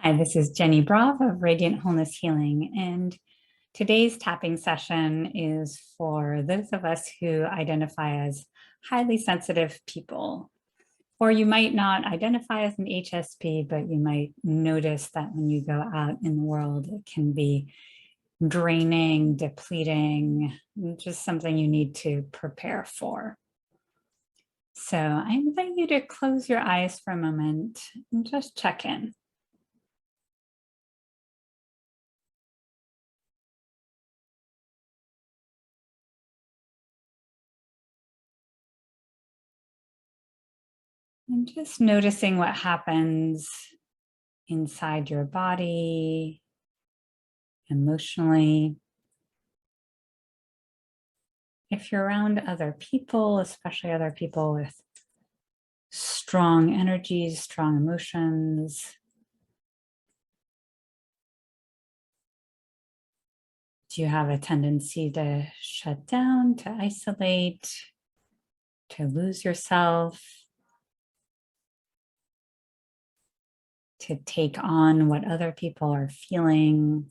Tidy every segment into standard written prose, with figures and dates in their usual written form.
Hi, this is Jenny Brav of Radiant Wholeness Healing, and today's tapping session is for those of us who identify as highly sensitive people. Or you might not identify as an HSP, but you might notice that when you go out in the world, it can be draining, depleting, just something you need to prepare for. So I invite you to close your eyes for a moment and just check in. And just noticing what happens inside your body, emotionally. If you're around other people, especially other people with strong energies, strong emotions, do you have a tendency to shut down, to isolate, to lose yourself, to take on what other people are feeling?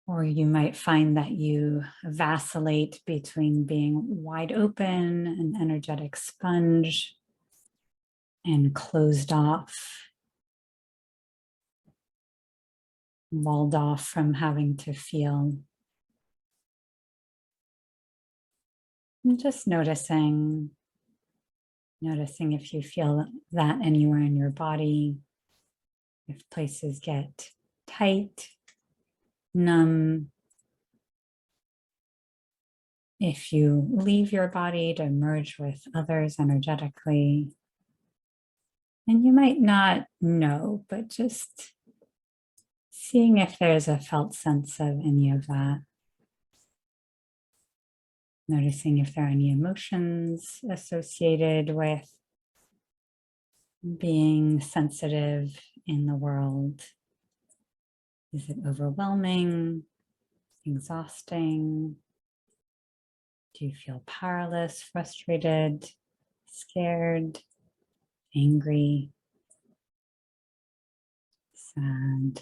Or you might find that you vacillate between being wide open, an energetic sponge, and closed off, walled off from having to feel. And just noticing if you feel that anywhere in your body, if places get tight, numb, if you leave your body to merge with others energetically. And you might not know, but just seeing if there's a felt sense of any of that. Noticing if there are any emotions associated with being sensitive in the world. Is it overwhelming, exhausting? Do you feel powerless, frustrated, scared, angry, sad?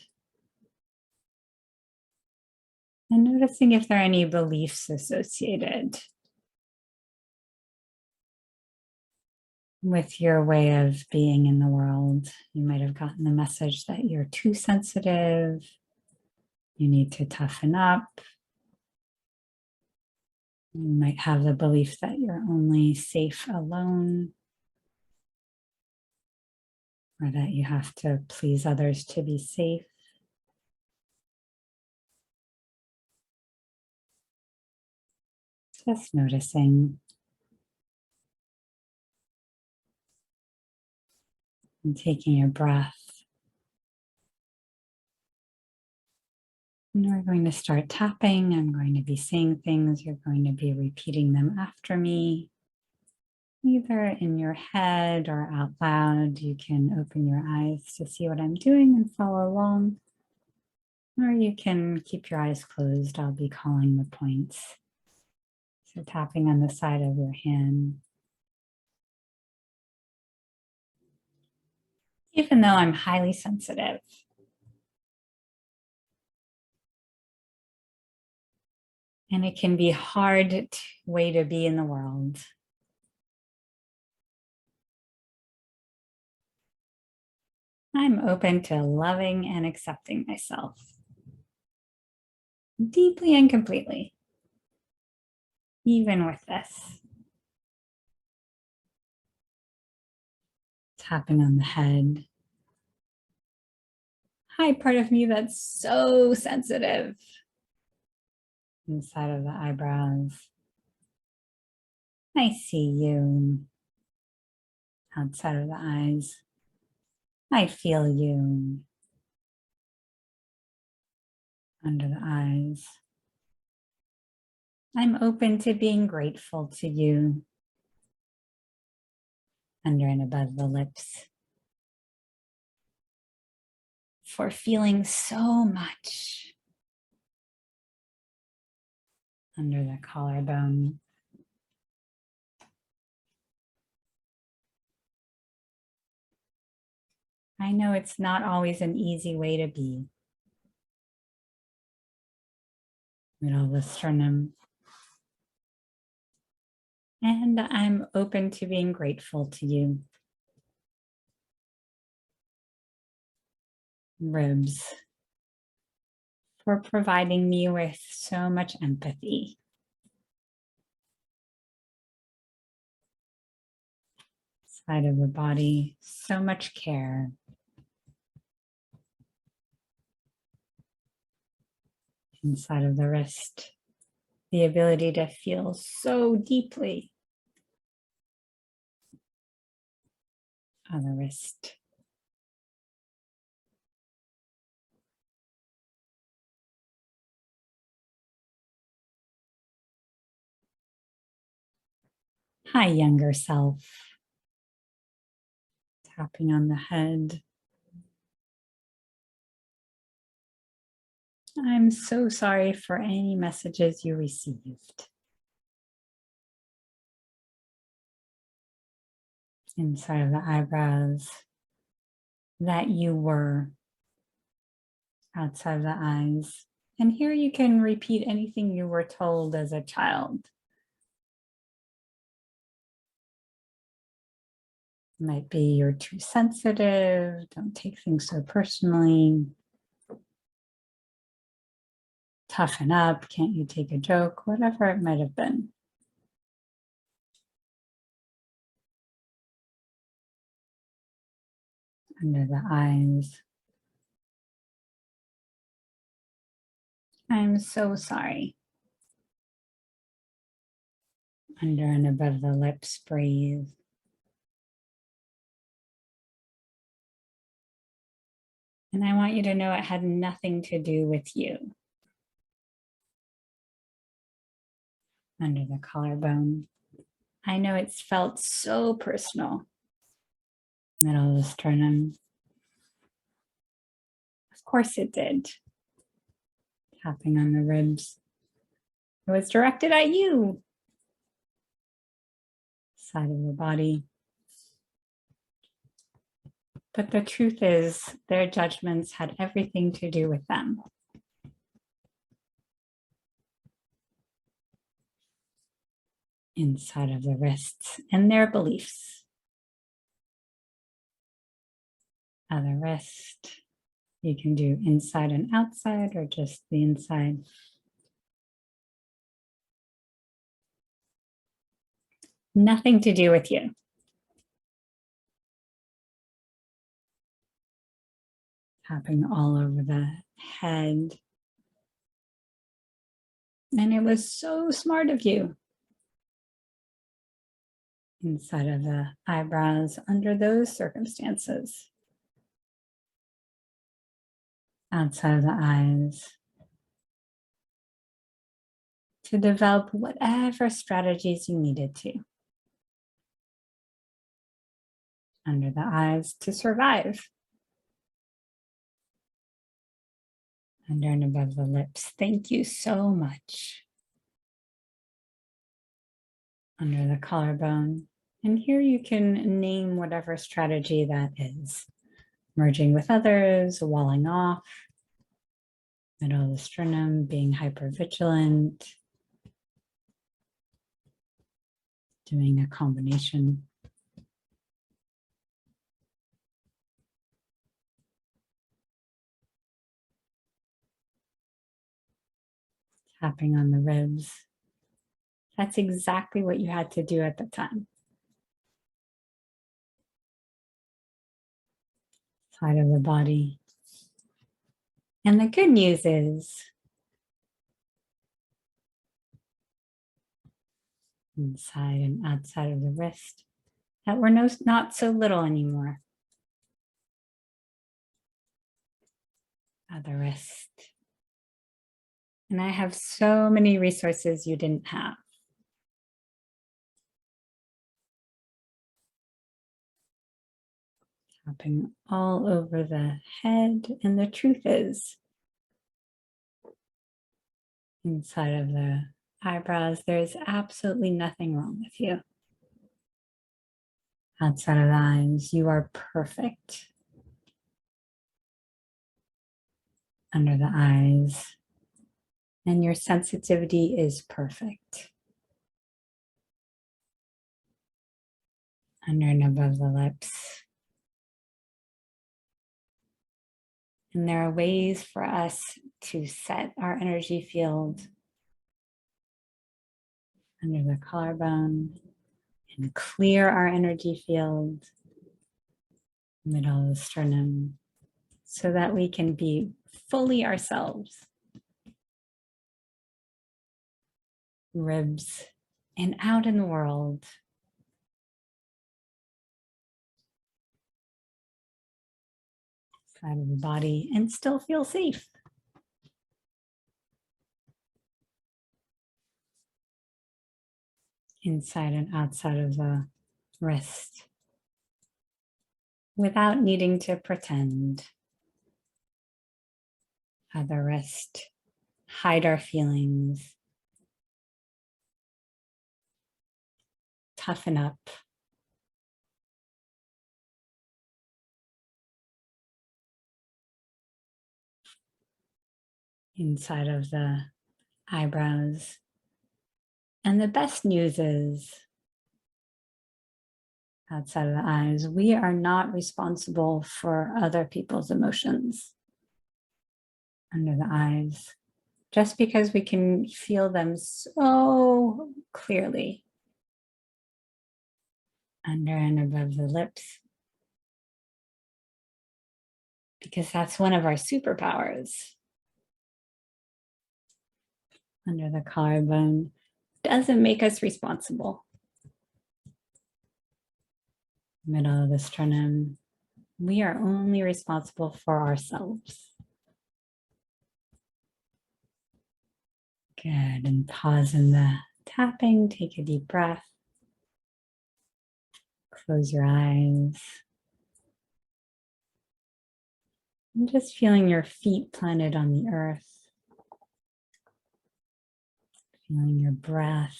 And noticing if there are any beliefs associated with your way of being in the world. You might have gotten the message that you're too sensitive, you need to toughen up. You might have the belief that you're only safe alone, or that you have to please others to be safe. Just noticing and taking a breath. And we're going to start tapping. I'm going to be saying things. You're going to be repeating them after me, either in your head or out loud. You can open your eyes to see what I'm doing and follow along. Or you can keep your eyes closed. I'll be calling the points. So tapping on the side of your hand. Even though I'm highly sensitive, and it can be a hard way to be in the world, I'm open to loving and accepting myself deeply and completely, even with this. Tapping on the head. Hi, part of me that's so sensitive. Inside of the eyebrows. I see you. Outside of the eyes. I feel you. Under the eyes. I'm open to being grateful to you. Under and above the lips. For feeling so much. Under the collarbone. I know it's not always an easy way to be. Middle of the sternum. And I'm open to being grateful to you. Ribs, for providing me with so much empathy. Side of the body, so much care. Inside of the wrist, the ability to feel so deeply. Other wrist. Hi, younger self. Tapping on the head. I'm so sorry for any messages you received. Inside of the eyebrows, that you were. Outside of the eyes. And here you can repeat anything you were told as a child. Might be you're too sensitive, don't take things so personally. Toughen up, can't you take a joke, whatever it might have been. Under the eyes. I'm so sorry. Under and above the lips, breathe. And I want you to know it had nothing to do with you. Under the collarbone. I know it's felt so personal. Middle of the sternum. Of course it did. Tapping on the ribs. It was directed at you. Side of the body. But the truth is, their judgments had everything to do with them. Inside of the wrists and their beliefs. Other wrist. You can do inside and outside or just the inside. Nothing to do with you. Tapping all over the head. And it was so smart of you. Inside of the eyebrows under those circumstances. Outside of the eyes. To develop whatever strategies you needed to. Under the eyes to survive. Under and above the lips. Thank you so much. Under the collarbone. And here you can name whatever strategy that is. Merging with others, walling off. Middle of the sternum, being hypervigilant. Doing a combination. Tapping on the ribs. That's exactly what you had to do at the time. Side of the body. And the good news is, inside and outside of the wrist, that we're not so little anymore. Other wrist. And I have so many resources you didn't have. Tapping all over the head. And the truth is, inside of the eyebrows, there's absolutely nothing wrong with you. Outside of the eyes, you are perfect. under the eyes, and your sensitivity is perfect. Under and above the lips. And there are ways for us to set our energy field under the collarbone and clear our energy field, middle of the sternum, so that we can be fully ourselves. Ribs and out in the world. Side of the body and still feel safe. Inside and outside of the wrist. Without needing to pretend. Other wrist. Hide our feelings. Toughen up. Inside of the eyebrows. And the best news is, outside of the eyes, we are not responsible for other people's emotions. Under the eyes, just because we can feel them so clearly. Under and above the lips, because that's one of our superpowers. Under the collarbone doesn't make us responsible. Middle of the sternum, we are only responsible for ourselves. Good, and pause in the tapping, take a deep breath. Close your eyes. And just feeling your feet planted on the earth. Feeling your breath.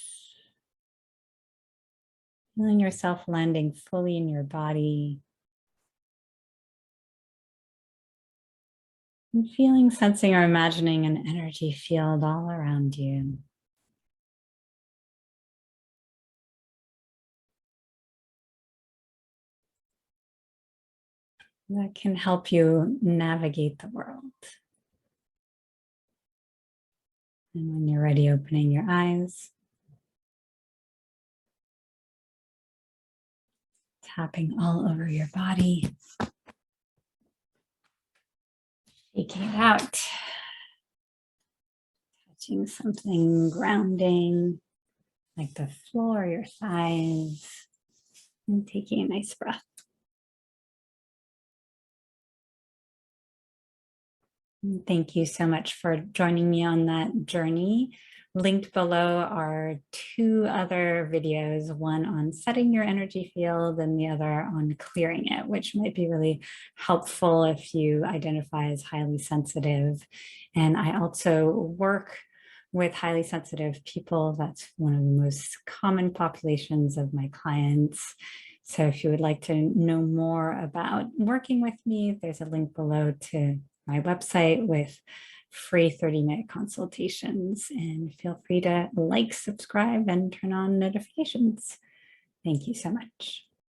Feeling yourself landing fully in your body. And feeling, sensing, or imagining an energy field all around you. That can help you navigate the world. And when you're ready, opening your eyes. Tapping all over your body. Shaking it out. Touching something grounding, like the floor, your thighs. And taking a nice breath. Thank you so much for joining me on that journey. Linked below are 2 other videos, one on setting your energy field and the other on clearing it, which might be really helpful if you identify as highly sensitive. And I also work with highly sensitive people. That's one of the most common populations of my clients. So if you would like to know more about working with me, there's a link below to my website with free 30-minute consultations, and feel free to like, subscribe, and turn on notifications. Thank you so much.